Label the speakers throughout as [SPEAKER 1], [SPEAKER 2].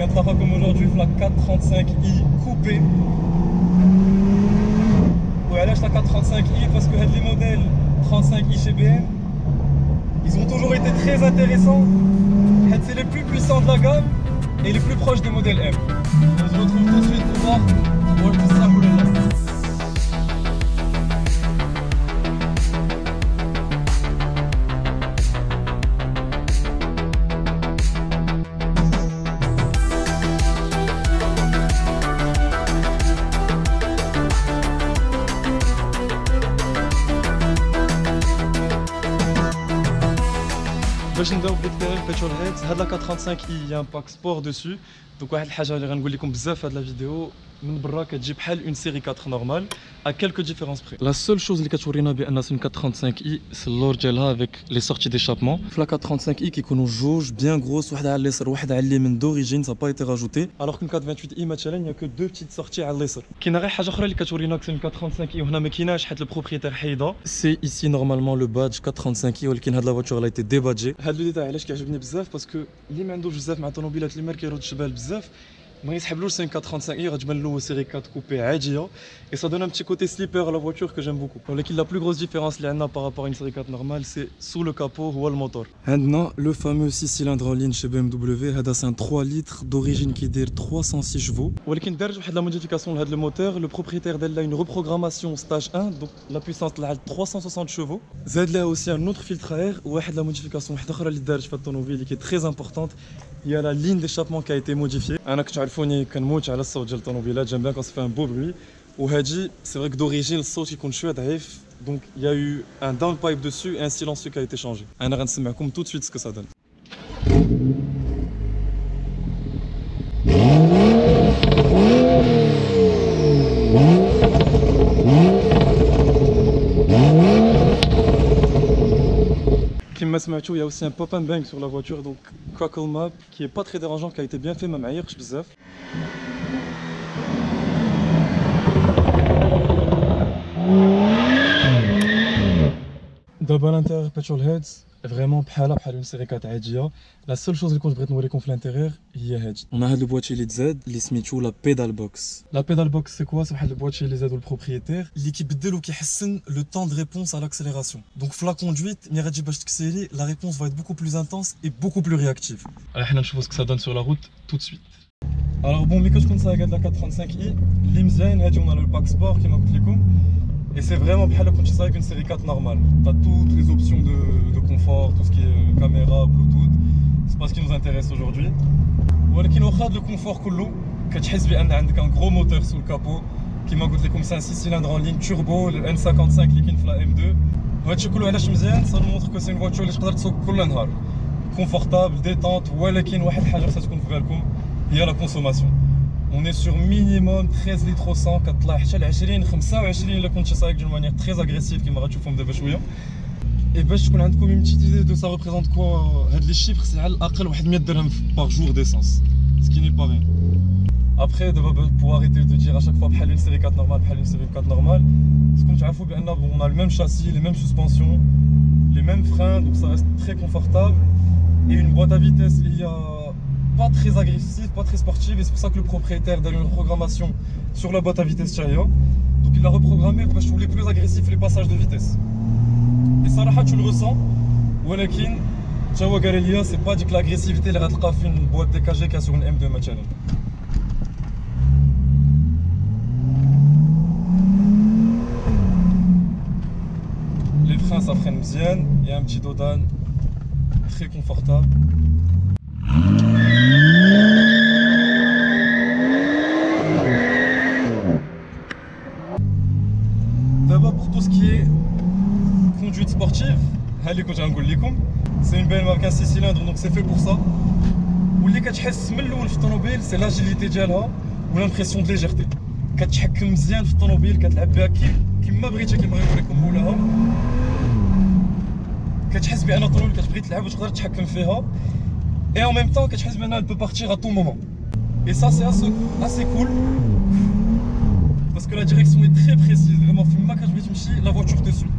[SPEAKER 1] كنتلاقى comme aujourd'hui في لا 435i coupé. وعلاش لا 435i parce que هاد لي موديل 35i chez BM ils ont toujours été très intéressants. C'est les plus puissants de la gamme et les plus proches des modèles M. On se retrouve tout de suite pour voir tout ça pour le moment. باش نبداو بالكتير بيترول هيدز هاد لا 435i y a un pack sport dessus. Donc واحد الحاجه اللي غنقول لكم بزاف في هاد لا فيديو من برا كتجي بحال اون سيري 4 نورمال à quelques différences près. La seule chose اللي كتورينا بان سي 435i c'est l'or ديالها avec les sorties d'échappement. في لا 435i كيكونوا جوج بيان غروس واحده على اليسار واحده على اليمين d'origine ça pas été rajouté alors que 428i مثلا y a que deux petites sorties على اليسار. كاينه غير حاجه اخرى اللي كتورينا سي 435i وهنا ما كايناش حيت البروبريتير حيده. سي ici normalement le badge 435i ولكن هاد لا فواتور لا ايتي ديبادجي. هاد لو ديتاي علاش كيعجبني بزاف باسكو اللي ما عندوش بزاف مع الطوموبيلات اللي ما كيردش بال بزاف ما يسحبلوش 435i غتبان له سيري 4 كوبي عاديه et ça donne un petit côté slipper à la voiture que j'aime beaucoup. ولكن la plus grosse différence اللي عندنا par rapport à une série 4 normale c'est sous le capot هو الموتور. عندنا le fameux 6 cylindres en ligne chez BMW. هذا c'est un 3 litres d'origine qui داير 306 chevaux ولكن دارج واحد لا modification لهذا الموتور. Le propriétaire دار لها une reprogrammation stage 1 donc la puissance طلع ل 360 chevaux. زاد لها aussi un autre filtre à air وواحد لا modification واحده اخرى اللي دارج في الطوموبيل qui est très importante. Il y a la ligne d'échappement qui a été modifiée. انا كتعرفوني كنموت على الصوت ديال الطوموبيلات j'aime bien quand ça fait un beau bruit. وهادي c'est vrai que d'origine الصوت يكون شويه ضعيف donc il y a eu un downpipe dessus et un silencieux qui a été changé. انا غنسمعكم tout de suite ce que ça donne. Comme سمعتوا il y a aussi un pop and bang sur la voiture donc crackle map qui est pas très dérangeant qui a été bien fait ما معيرش بزاف. دابا الانتيريور بيترول هيدز فريمون بحال اون سيري 4 عاديه. لا سول شوز اللي كنت بغيت نوريكم في الانتيريور هي هادي. انا هاد البواتشي اللي تزاد اللي سميتو لا بيدال بوكس. لا بيدال بوكس سي كوا؟ سي واحد البواتشي اللي زادو البروبريتير اللي كيبدل وكيحسن لو طون دو ريبونس على لاكسيليراسيون. دونك في لا كوندويت ملي غتجي باش تكسيلي لا ريبونس فا ايت بوكو بلوس انتونس اي بوكو بلو رياكتيف. حنا نشوفو سكو سا دون سور لا روت تو دو سويت. الوغ بون ملي كتكون صايغ هاد لا 435i اللي مزيان هادي هما لو باك سبور كيما قلت لكم. Et c'est vraiment بحال كنت صايغ une série 4 normale. T'as toutes les options de confort, tout ce qui est caméra, Bluetooth. C'est pas ce qui nous intéresse aujourd'hui. ولكن واخا هاد le confort كله كتحس بان عندك un gros moteur sous le capot. كيما قلت لكم c'est un 6 cylindres en ligne turbo le N55 اللي كاين في la M2. وهادشي كله علاش مزيان؟ ça nous montre que c'est une voiture اللي تقدر تسوق كل نهار. Confortable, détente. ولكن واحد الحاجه خصها تكون في بالكم هي la consommation. On est sur minimum 13 litres au 100 كتطلع حتى ل 20 25 الا كنتي سايق دون مانيير تري اغريسيف كيما غتشوفهم دابا شويه. اي باش تكون عندكم اون بتيت ايدي دو سا ريبريزونت كوا هاد لي شيفر سي على الاقل واحد 100 درهم باغ جور ديسونس سكي ني با ريان. ابخي دابا بو اريتي دو دير اشاك فوا بحال اون سيري 4 نورمال بحال اون سيري 4 نورمال خصكم تعرفوا بان اون ا لو ميم شاسي لي ميم سسبونسيون لي ميم فران دونك سا ريست تري كونفورتابل اي اون بواط ا فيتيس اللي هي pas très agressive, pas très sportive et c'est pour ça que le propriétaire a une reprogrammation sur la boîte à vitesse Chaya. Donc il l'a reprogrammé pour que je plus agressif les passages de vitesse. Et ça là tu le ressens. ولكن تا هو قال لي c'est pas ديك l'agressivité اللي غتلقى في une boîte DKG كا sur une M2 مثلا. Les freins ça freine bien, il y a un petit dodan très confortable. D'abord pour tout ce qui est conduite sportive, c'est une BMW 6 cylindres donc c'est fait pour ça. واللي كتحس من الاول في الطوموبيل سي لاجيليتي ديالها والامبرسيون دو ليجيرتي. كتحكم مزيان في الطوموبيل كتلعب بها كيما بغيتي كيما غيوريكم مولاها. كتحس بان الطوموبيل كتبغي تلعب وتقدر تحكم فيها. Et en même temps, elle peut partir à tout moment. Et ça, c'est assez cool. Parce que la direction est très précise. Vraiment, la voiture te suit.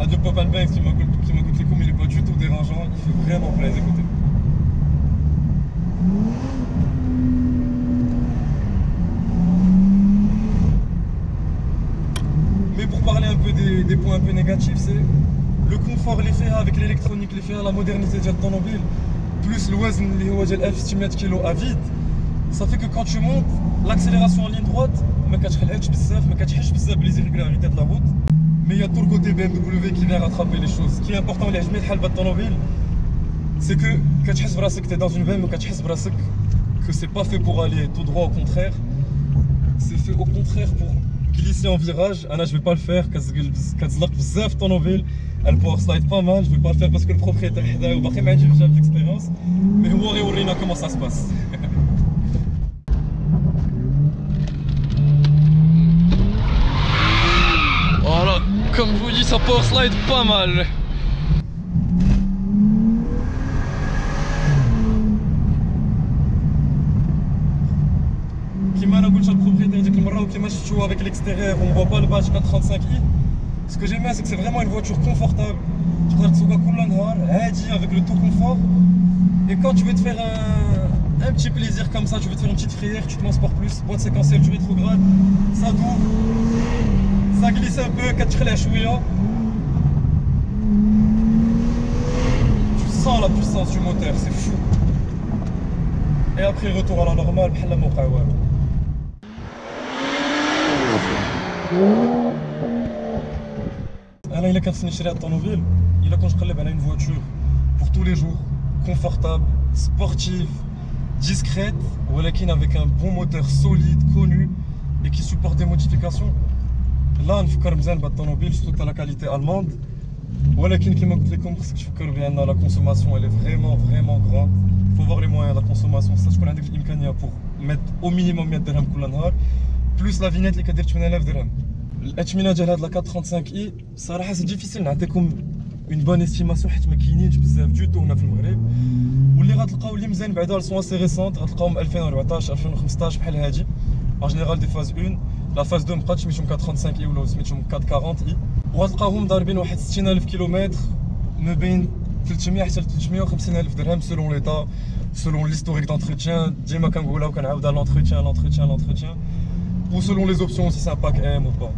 [SPEAKER 1] À deux pop and bangs, qui m'a coûté comme il est pas du tout dérangeant. Il fait vraiment plaisir d'écouter. pour parler un peu des points un peu négatifs, c'est le confort اللي فيها avec l'électronique اللي فيها, la modernité ديال الطوموبيل, plus الوزن اللي هو ديال 1600 كيلو à vide, ça fait que quand tu montes, l'accélération en ligne droite ما كتخلعكش بزاف, ما كتحسش بزاف بلي زيرغولاريتي de la route. Mais il y a tout le côté BMW qui vient rattraper les choses. Ce qui est important اللي عجبني الحال بالطوموبيل, c'est que كتحس براسك t'es dans une veine, ou كتحس براسك que c'est pas fait pour aller tout droit, au contraire. C'est fait au contraire pour glisser en virage. Anna, je vais pas le faire, كتزلق بزاف الطوموبيل. Elle power slide pas mal, je vais pas le faire parce que le propriétaire حدايا وباقي ما عنديش بزاف d'expérience. Mais هو غيورينا comment ça se passe. Voilà, comme je vous dis, ça power slide pas mal. Comme je l'ai dit à le propriétaire ديك المره وكما شفتوا avec l'extérieur, on voit pas le badge 435i. Ce que j'aime bien, c'est que c'est vraiment une voiture confortable. Tu peux تسوقها كل نهار عادي avec le tout confort. Et quand tu veux te faire un petit plaisir comme ça, tu veux te faire une petite frayeur, tu te transportes plus, boîte séquentielle, tu rétrogrades, ça double, ça glisse un peu, كتخلع شويه. Tu sens la puissance du moteur, c'est fou. Et après retour à la normale, بحال ما وقع والو. انا الا كنت نشري هاد الطوموبيل, الا كنت نقلب على une voiture pour tous les jours, confortable, sportive, discrète, ولكن avec un bon moteur solide, connu et qui supporte des modifications. Là نفكر مزيان بهاد الطوموبيل, surtout que la qualité allemande. ولكن كما قلت لكم خصك تفكر بان la consommation elle est vraiment grande. Il faut voir les moyens de la consommation, ça تكون عندك الامكانيه pour mettre au minimum 100 درهم كل نهار, plus la vignette اللي كدير 8000 درهم. الاثمنه ديال هاد لا 435i صراحه سي ديفيسيل نعطيكم اون بون استيماسيون حيت ما كاينينش بزاف دو هنا في المغرب, واللي غتلقاو اللي مزيان بعدا سون سي ريسونت غتلقاوهم 2014 2015 بحال هادي en général des phases 1. la phase 2 مابقاتش سميتهم 435i ولا سميتهم 440i, وغتلقاوهم ضاربين واحد 60000 كيلومتر ما بين 300 حتى 350000 درهم selon l'état, selon l'historique d'entretien. ديما كنقولها وكنعاودها l'entretien, ou selon les options si c'est un pack M ou pas.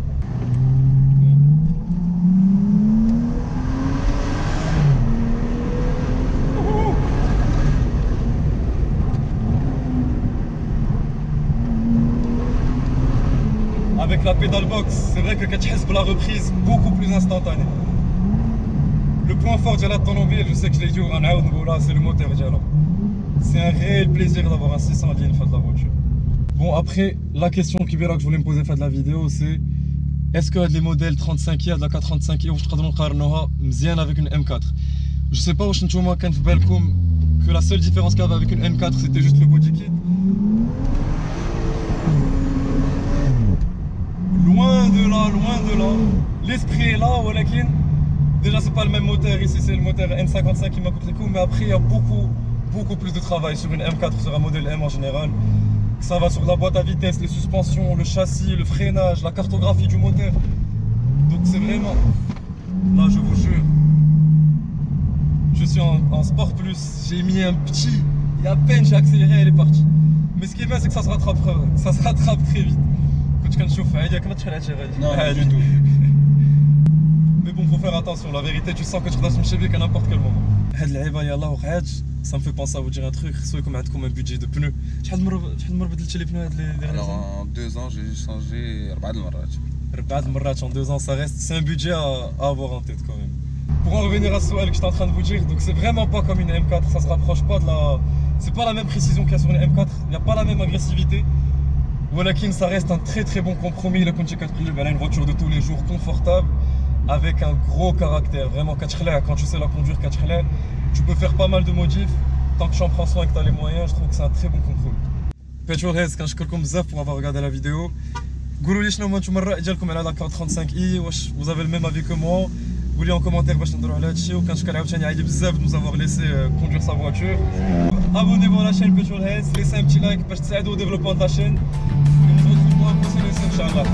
[SPEAKER 1] Avec la pédale box, c'est vrai que كتحس بلا reprise beaucoup plus instantanée. Le point fort de la automobile, je sais que je l'ai dit, c'est le moteur. C'est un réel plaisir d'avoir un 600 lignes de la voiture. Bon, après, la question que je voulais me poser de la vidéo, c'est est-ce que les modèles 35i, de la 435i, je peux avec une M4? Je sais pas où je suis que la seule différence qu'il y avait avec une M4, c'était juste le body kit. Loin de là. L'esprit est là, ولكن déjà c'est pas le même moteur ici, c'est le moteur N55 qui m'a coûté le coup, mais après il y a beaucoup plus de travail sur une M4, sur un modèle M en général. Ça va sur la boîte à vitesse, les suspensions, le châssis, le freinage, la cartographie du moteur. Donc c'est vraiment... Là je vous jure, je suis en Sport Plus, j'ai mis un petit... Et à peine j'ai accéléré, elle est partie. Mais ce qui est bien, c'est que ça se rattrape très vite. Quand tu كنشوف عادي كما تشحال
[SPEAKER 2] Non, du tout.
[SPEAKER 1] Mais bon, faut faire attention, la vérité, tu sens que tu dois se à n'importe quel moment. هاد اللعيبه يلاه وقعات, ça me fait penser à vous dire un truc, خصو يكون عندكم un budget de pneus. شحال مرة بدلتي les pneus هاد
[SPEAKER 2] Alors en 2 ans, j'ai changé 4 المرات.
[SPEAKER 1] 4 مرات en 2 ans, ça reste, c'est un budget à avoir en tête quand même. Pour en revenir à ce que j'étais en train de vous dire, donc c'est vraiment pas comme une M4, ça se rapproche pas de la... C'est pas la même précision qu'il y a sur une M4, il n'y a pas la même agressivité. ولكن ça reste un très bon compromis. Là, quand une voiture de tous les jours confortable avec un gros caractère, vraiment quand tu sais la conduire, tu peux faire pas mal de modifs tant que tu en prends soin et que tu as les moyens. Je trouve que c'est un très bon compromis. Petrolheads, quand je vous remercie pour avoir regardé la vidéo. قولوا لي شنو هما نتوما الرأي ديالكم على لا 435i, واش vous avez le même avis que moi. قولوا لي en commentaire باش نهضروا على هادشي, وكنشكر عاوتاني عادي بزاف de nous avoir laissé conduire sa voiture. Abonnez-vous à la chaîne Petrolheads, laissez un petit like باش تساعدوا au développement de la chaîne. On se retrouve pour un prochain essai, Inch'Allah.